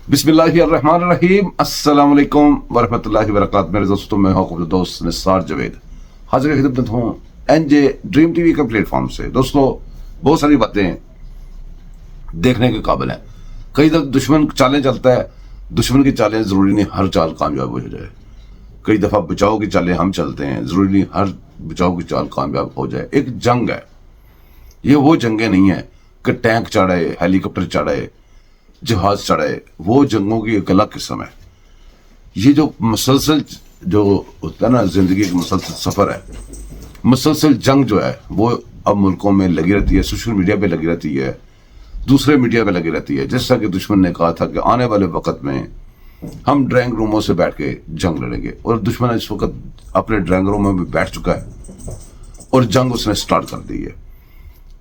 بسم اللہ الرحمن الرحیم. السلام علیکم ورحمۃ اللہ وبرکاتہ. میرے دوستوں میں ہوں اپنے دوست نثار جاوید حاضر خدمت ہوں این جے ڈریم ٹی وی کے پلیٹ فارم سے. دوستوں بہت ساری باتیں دیکھنے کے قابل ہیں. کئی دفعہ دشمن چالیں چلتا ہے. دشمن کی چالیں ضروری نہیں ہر چال کامیاب ہو جائے. کئی دفعہ بچاؤ کی چالیں ہم چلتے ہیں, ضروری نہیں ہر بچاؤ کی چال کامیاب ہو جائے. ایک جنگ ہے, یہ وہ جنگیں نہیں ہیں کہ ٹینک چڑھے, ہیلی کاپٹر چڑھے, جہاز چڑھے. وہ جنگوں کی ایک الگ قسم ہے. یہ جو مسلسل جو ہوتا ہے نا زندگی کا مسلسل سفر ہے, مسلسل جنگ جو ہے وہ اب ملکوں میں لگی رہتی ہے, سوشل میڈیا پہ لگی رہتی ہے, دوسرے میڈیا پہ لگی رہتی ہے. جیسا کہ دشمن نے کہا تھا کہ آنے والے وقت میں ہم ڈرائنگ روموں سے بیٹھ کے جنگ لڑیں گے, اور دشمن اس وقت اپنے ڈرائنگ روموں میں بیٹھ چکا ہے اور جنگ اس نے سٹارٹ کر دی ہے.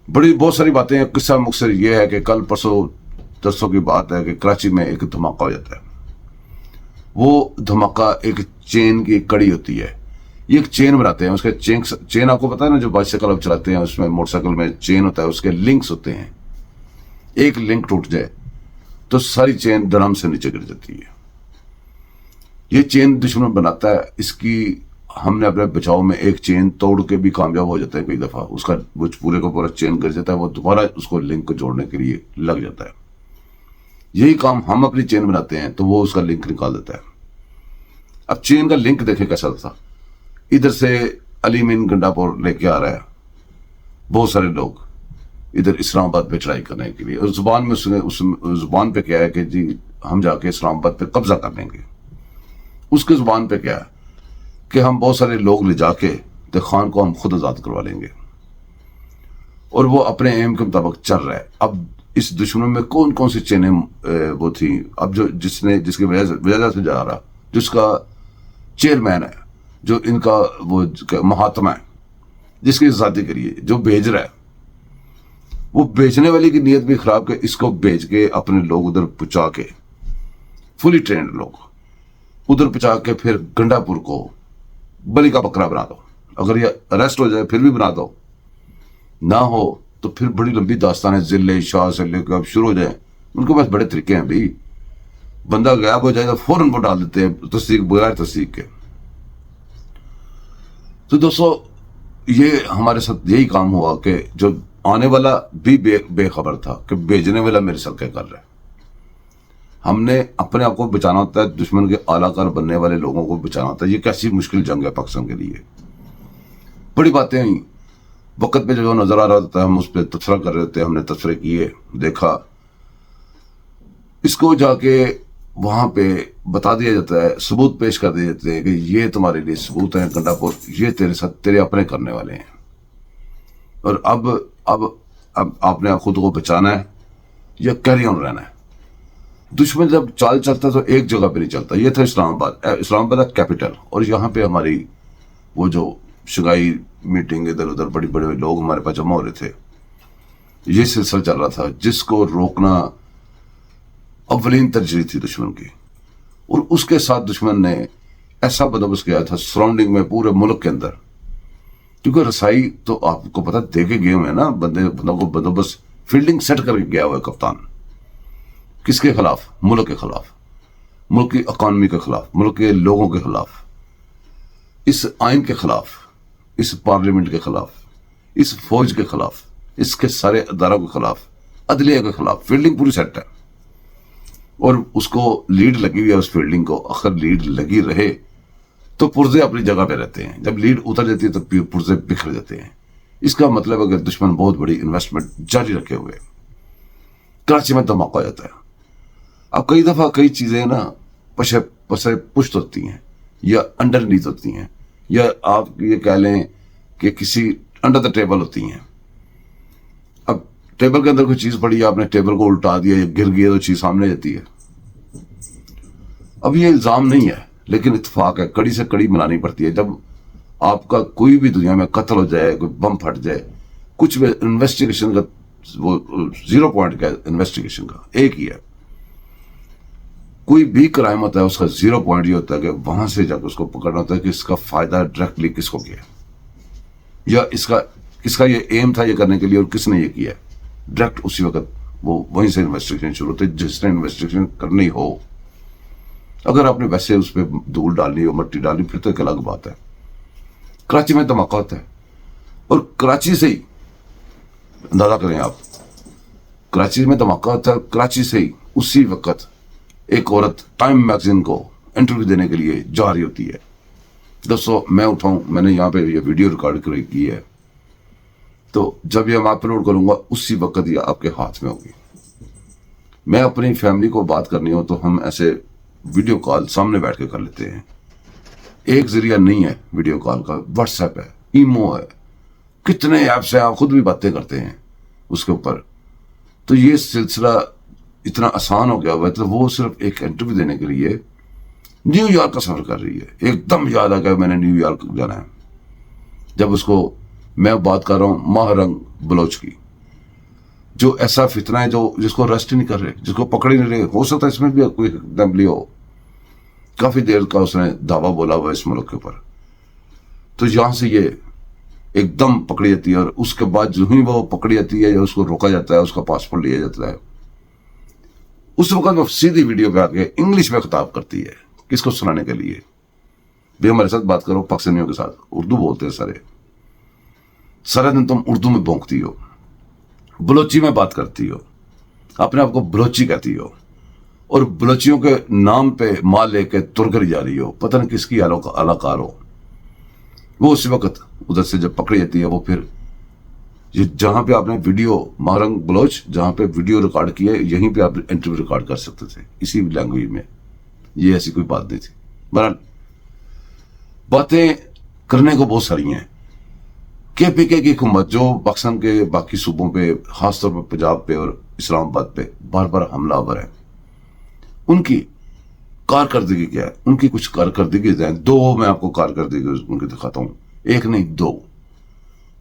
بہت ساری باتیں ہیں. قصہ مختصر یہ ہے کہ کل پرسوں درسوں کی بات ہے کہ کراچی میں ایک دھماکہ ہو جاتا ہے. وہ دھماکہ ایک چین کی کڑی ہوتی ہے. یہ ایک چین بناتے ہیں. اس کے چین آپ کو پتا ہے نا, جو بائک سائیکل آپ چلاتے ہیں اس میں موٹر سائیکل میں چین ہوتا ہے, اس کے لنکس ہوتے ہیں. ایک لنک ٹوٹ جائے تو ساری چین دھڑام سے نیچے گر جاتی ہے. یہ چین دشمن بناتا ہے. اس کی ہم نے اپنے بچاؤ میں ایک چین توڑ کے بھی کامیاب ہو جاتا ہے. کئی دفعہ اس کا وہ پورے کا پورا چین گر جاتا ہے, وہ دوبارہ اس کو لنک کو جوڑنے کے لیے لگ جاتا ہے. یہی کام ہم اپنی چین بناتے ہیں تو وہ اس کا لنک نکال دیتا ہے. اب چین کا لنک دیکھیں کیسا تھا. ادھر سے علی مین گنڈا پور لے کے آ رہا ہے بہت سارے لوگ ادھر اسلام آباد پہ چڑھائی کرنے کے لیے. اس زبان میں اس زبان پہ کیا ہے کہ جی ہم جا کے اسلام آباد پہ قبضہ کر لیں گے. اس کے زبان پہ کیا ہے کہ ہم بہت سارے لوگ لے جا کے خان کو ہم خود آزاد کروا لیں گے, اور وہ اپنے ایم کے مطابق چل رہا ہے. اب اس دشمنوں میں کون کون سی چینیں وہ تھی. اب جو جس کی وجہ سے جا رہا, جس کا چیئرمین ہے, جو ان کا وہ مہاتما ہے, جس کی ذاتی کریے جو بھیج رہا ہے, وہ بیچنے والی کی نیت بھی خراب کہ اس کو بیچ کے اپنے لوگ ادھر پہنچا کے, فلی ٹرینڈ لوگ ادھر پہنچا کے پھر گنڈا پور کو بلی کا بکرا بنا دو. اگر یہ اریسٹ ہو جائے پھر بھی بنا دو, نہ ہو تو پھر بڑی لمبی داستان ہے. ضلع شاہ سے لے کے اب شروع ہو جائیں. ان کے پاس بڑے طریقے ہیں بھائی. بندہ غائب ہو جائے تو فوراً وہ ڈال دیتے ہیں تصدیق بغیر تصدیق کے. تو دوستو یہ ہمارے ساتھ یہی کام ہوا کہ جو آنے والا بھی بے خبر تھا کہ بھیجنے والا میرے ساتھ کیا کر رہا ہے. ہم نے اپنے آپ کو بچانا ہوتا ہے, دشمن کے اعلیٰ کار بننے والے لوگوں کو بچانا ہوتا ہے. یہ کیسی مشکل جنگ ہے پاکستان کے لیے. بڑی باتیں ہوئی. وقت پہ جو نظر آ رہا ہوتا ہے ہم اس پہ تبصرہ کر رہے تھے. ہم نے تبصرے کیے, دیکھا, اس کو جا کے وہاں پہ بتا دیا جاتا ہے, ثبوت پیش کر دیے جاتے ہیں کہ یہ تمہارے لیے ثبوت ہیں گنڈا پور, یہ تیرے ساتھ تیرے اپنے کرنے والے ہیں. اور اب آپ نے خود کو بچانا ہے یا کیری آن رہنا ہے. دشمن جب چال چلتا ہے تو ایک جگہ پہ نہیں چلتا. یہ تھا اسلام آباد. اسلام آباد کیپٹل, اور یہاں پہ ہماری وہ جو شنگھائی میٹنگ, ادھر ادھر بڑے بڑے لوگ ہمارے پاس جمع ہو رہے تھے. یہ سلسلہ چل رہا تھا جس کو روکنا اولین ترجیح تھی دشمن کی. اور اس کے ساتھ دشمن نے ایسا بندوبست کیا تھا سراؤنڈنگ میں پورے ملک کے اندر, کیونکہ رسائی تو آپ کو پتا دے کے گئے ہوئے ہیں نا, بندوں کو بندوبست فیلڈنگ سیٹ کر کے گیا ہوا ہے کپتان. کس کے خلاف؟ ملک کے خلاف, ملک کی اکانومی کے خلاف, ملک کے لوگوں کے خلاف, اس آئین کے خلاف, اس پارلیمنٹ کے خلاف, اس فوج کے خلاف, اس کے سارے اداروں کے خلاف, عدلیہ کے خلاف. فیلڈنگ پوری سیٹ ہے, اور اس کو لیڈ لگی ہوئی ہے. اس فیلڈنگ کو اگر لیڈ لگی رہے تو پرزے اپنی جگہ پہ رہتے ہیں. جب لیڈ اتر جاتی ہے تو پرزے بکھر جاتے ہیں. اس کا مطلب اگر دشمن بہت بڑی انویسٹمنٹ جاری رکھے ہوئے, کراچی میں دھماکہ ہو جاتا ہے. اب کئی دفعہ کئی چیزیں نا پسے پشت ہوتی ہیں یا انڈر نیت ہوتی ہیں, یا آپ یہ کہہ لیں کہ کسی انڈر دا ٹیبل ہوتی ہیں. اب ٹیبل کے اندر کوئی چیز پڑی, آپ نے ٹیبل کو الٹا دیا یا گر گیا تو چیز سامنے جاتی ہے. اب یہ الزام نہیں ہے لیکن اتفاق ہے, کڑی سے کڑی ملانی پڑتی ہے. جب آپ کا کوئی بھی دنیا میں قتل ہو جائے, کوئی بم پھٹ جائے, کچھ بھی انویسٹیگیشن کا وہ 0 پوائنٹ کا انویسٹیگیشن کا ایک ہی ہے. کوئی بھی کرائم ہوتا ہے اس کا 0 پوائنٹ یہ ہوتا ہے کہ وہاں سے جا کے اس کو پکڑنا ہوتا ہے کہ اس کا فائدہ ڈائریکٹلی کس کو کیا, یا کس کا یہ ایم تھا یہ کرنے کے لیے اور کس نے یہ کیا. ڈائریکٹ اسی وقت وہ وہیں سے انویسٹیگیشن شروع ہوتی ہے جس نے انویسٹیگیشن کرنی ہو. اگر آپ نے ویسے اس پہ دھول ڈالنی ہو مٹی ڈالنی پھر تو ایک الگ بات ہے. کراچی میں دھماکہ ہوتا ہے اور کراچی سے ہی اندازہ کریں آپ, کراچی میں دھماکہ ہوتا ہے, کراچی سے ہی اسی وقت ایک عورت ٹائم میگزین کو انٹرویو دینے کے لیے جا رہی ہوتی ہے. دوستو میں اٹھاؤں, میں نے یہاں پہ یہ ویڈیو ریکارڈ کی ہے, تو جب یہ میں اپلوڈ کروں گا اسی وقت یہ آپ کے ہاتھ میں ہوگی. میں اپنی فیملی کو بات کرنی ہو تو ہم ایسے ویڈیو کال سامنے بیٹھ کے کر لیتے ہیں. ایک ذریعہ نہیں ہے ویڈیو کال کا, واٹس ایپ ہے, ایمو ہے, کتنے ایپس ہیں, آپ خود بھی باتیں کرتے ہیں اس کے اوپر. تو یہ سلسلہ اتنا آسان ہو گیا ہوا ہے. تو وہ صرف ایک انٹرویو دینے کے لیے نیو یارک کا سفر کر رہی ہے. ایک دم یاد آ گیا میں نے نیو یارک جانا ہے. جب اس کو میں بات کر رہا ہوں ماہ رنگ بلوچ کی, جو ایسا فتنہ ہے جو جس کو ارسٹ نہیں کر رہے, جس کو پکڑ ہی نہیں رہے. ہو سکتا ہے اس میں بھی کوئی دمبلی ہو, کافی دیر کا اس نے دعویٰ بولا ہوا اس ملک کے اوپر. تو یہاں سے یہ ایک دم پکڑی جاتی ہے, اور اس کے بعد جو ہی وہ پکڑی جاتی ہے یا اس کو روکا جاتا ہے, اس کا پاسپورٹ لیا جاتا ہے, اس وقت وہ سیدھی ویڈیو پہ آ کے انگلش میں خطاب کرتی ہے. کس کو سنانے کے لیے؟ بھی ہمارے ساتھ بات کرو پاکستانیوں کے ساتھ, اردو بولتے ہیں سارے دن تم اردو میں بونکتی ہو, بلوچی میں بات کرتی ہو, اپنے آپ کو بلوچی کہتی ہو, اور بلوچیوں کے نام پہ مال لے کے تر کر جا رہی ہو. پتہ نہیں کس کی علاقار ہو. وہ اسی وقت ادھر سے جب پکڑی جاتی ہے, وہ پھر یہ جہاں پہ آپ نے ویڈیو مہرنگ بلوچ جہاں پہ ویڈیو ریکارڈ کی ہے, یہیں پہ آپ انٹرویو ریکارڈ کر سکتے تھے اسی لینگویج میں. یہ ایسی کوئی بات نہیں تھی. بہرحال باتیں کرنے کو بہت ساری ہیں. کے پی کے کی حکومت جو پاکستان کے باقی صوبوں پہ, خاص طور پہ پنجاب پہ اور اسلام آباد پہ بار بار حملہ آور ہے, ان کی کارکردگی کیا ہے؟ ان کی کچھ کارکردگی ہیں. دو میں آپ کو کارکردگی ان کی دکھاتا ہوں, ایک نہیں دو.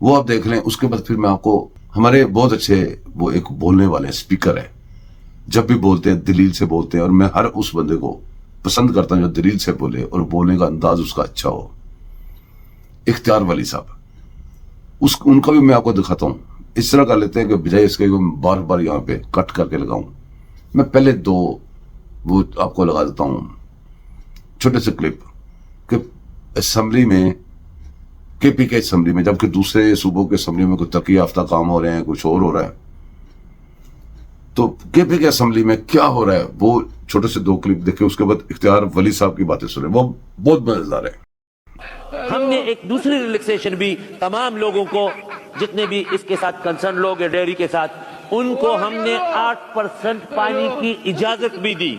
وہ آپ دیکھ لیں. اس کے بعد پھر میں آپ کو ہمارے بہت اچھے وہ ایک بولنے والے اسپیکر ہے, جب بھی بولتے ہیں دلیل سے بولتے ہیں, اور میں ہر اس بندے کو پسند کرتا ہوں جو دلیل سے بولے اور بولنے کا انداز اس کا اچھا ہو. اختیار ولی صاحب, ان کا بھی میں آپ کو دکھاتا ہوں. اس طرح کر لیتے ہیں کہ بجائے اس کے بار بار یہاں پہ کٹ کر کے لگاؤں, میں پہلے دو وہ آپ کو لگا دیتا ہوں چھوٹے سے کلپ, کہ اسمبلی میں کے پی کے اسمبلی میں, جبکہ دوسرے صوبوں کے اسمبلی میں کوئی ترقی یافتہ کام ہو رہے ہیں, کچھ اور ہو رہا ہے, تو کے پی کے اسمبلی میں کیا ہو رہا ہے وہ چھوٹے سے دو کلپ دیکھیں. اس کے بعد اختیار ولی صاحب کی باتیں سنیں, وہ بہت مزیدار ہے. ہم نے ایک دوسری ریلیکسیشن بھی تمام لوگوں کو, جتنے بھی اس کے ساتھ کنسرن لوگ ہیں ڈیری کے ساتھ, ان کو ہم نے 8% پانی کی اجازت بھی دی,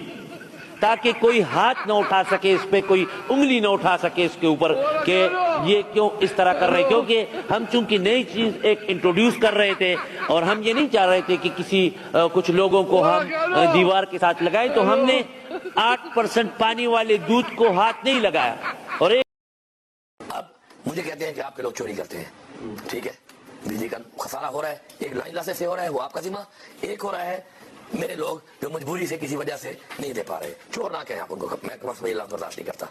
تاکہ کوئی ہاتھ نہ اٹھا سکے اس پہ, کوئی انگلی نہ اٹھا سکے اس کے اوپر کہ یہ کیوں اس طرح کر رہے. کیونکہ ہم چونکہ نئی چیز ایک انٹروڈیوس کر رہے تھے, اور ہم یہ نہیں چاہ رہے تھے کہ کچھ لوگوں کو ہم دیوار کے ساتھ لگائیں, تو ہم نے 8% پانی والے دودھ کو ہاتھ نہیں لگایا. اور اب مجھے کہتے ہیں کہ آپ کے لوگ چوری کرتے ہیں, ٹھیک ہے, بجلی کا خسارہ ہو رہا ہے, ایک لائن لاسے سے ہو رہا ہے, وہ آپ کا ذمہ. ایک ہو رہا ہے میرے لوگ جو مجبوری سے کسی وجہ سے نہیں دے پا رہے. چور نہ کہیں آپ ان کو, میں یہ لفظ برداشت نہیں کرتا.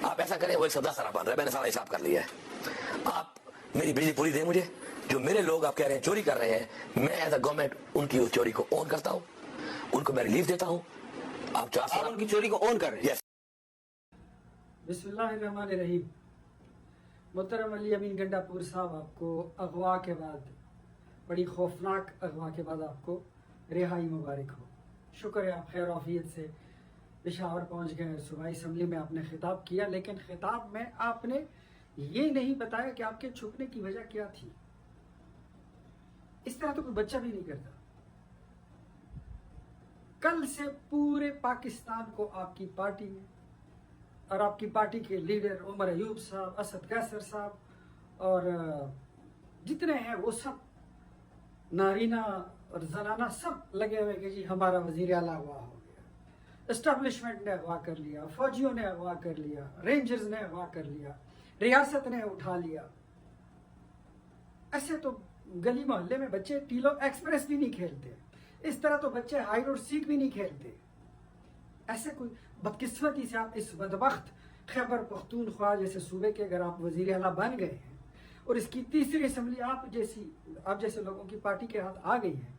آپ ایسا کریں, وہ 110 سارا بن رہا ہے, میں نے سارا حساب کر لیا ہے. آپ میری بجلی پوری دیں مجھے. جو میرے لوگ آپ کہہ رہے ہیں چوری کر رہے ہیں, میں ایز اے گورنمنٹ ان کی اس چوری کو اون کرتا ہوں, ان کو میں ریلیف دیتا ہوں. آپ 4 سال ان کی چوری کو اون کر رہے ہیں. بسم اللہ الرحمن الرحیم. محترم علی امین گنڈا پور صاحب, آپ کو اغوا کے بعد, بڑی خوفناک اغوا کے بعد آپ کو رہائی مبارک ہو. شکر ہے آپ خیر و عافیت سے پشاور پہنچ گئے. صوبائی اسمبلی میں آپ نے خطاب کیا, لیکن خطاب میں آپ نے یہ نہیں بتایا کہ آپ کے چھپنے کی وجہ کیا تھی. اس طرح تو کوئی بچہ بھی نہیں کرتا. کل سے پورے پاکستان کو آپ کی پارٹی میں اور آپ کی پارٹی کے لیڈر عمر ایوب صاحب, اسد قیصر صاحب اور جتنے ہیں وہ سب نارینہ اور زنانہ سب لگے ہوئے کہ جی ہمارا وزیر اعلیٰ اغوا ہو گیا, اسٹیبلشمنٹ نے اغوا کر لیا, فوجیوں نے اغوا کر لیا, رینجرز نے اغوا کر لیا, ریاست نے اٹھا لیا. ایسے تو گلی محلے میں بچے ٹیلو ایکسپریس بھی نہیں کھیلتے, اس طرح تو بچے ہائی روڈ سیٹ بھی نہیں کھیلتے. ایسے کوئی بدقسمتی سے آپ اس بدبخت خیبر پختونخوا جیسے صوبے کے اگر آپ وزیر اعلیٰ بن گئے ہیں, اور اس کی تیسری اسمبلی آپ جیسے لوگوں کی پارٹی کے ہاتھ آ گئی ہے,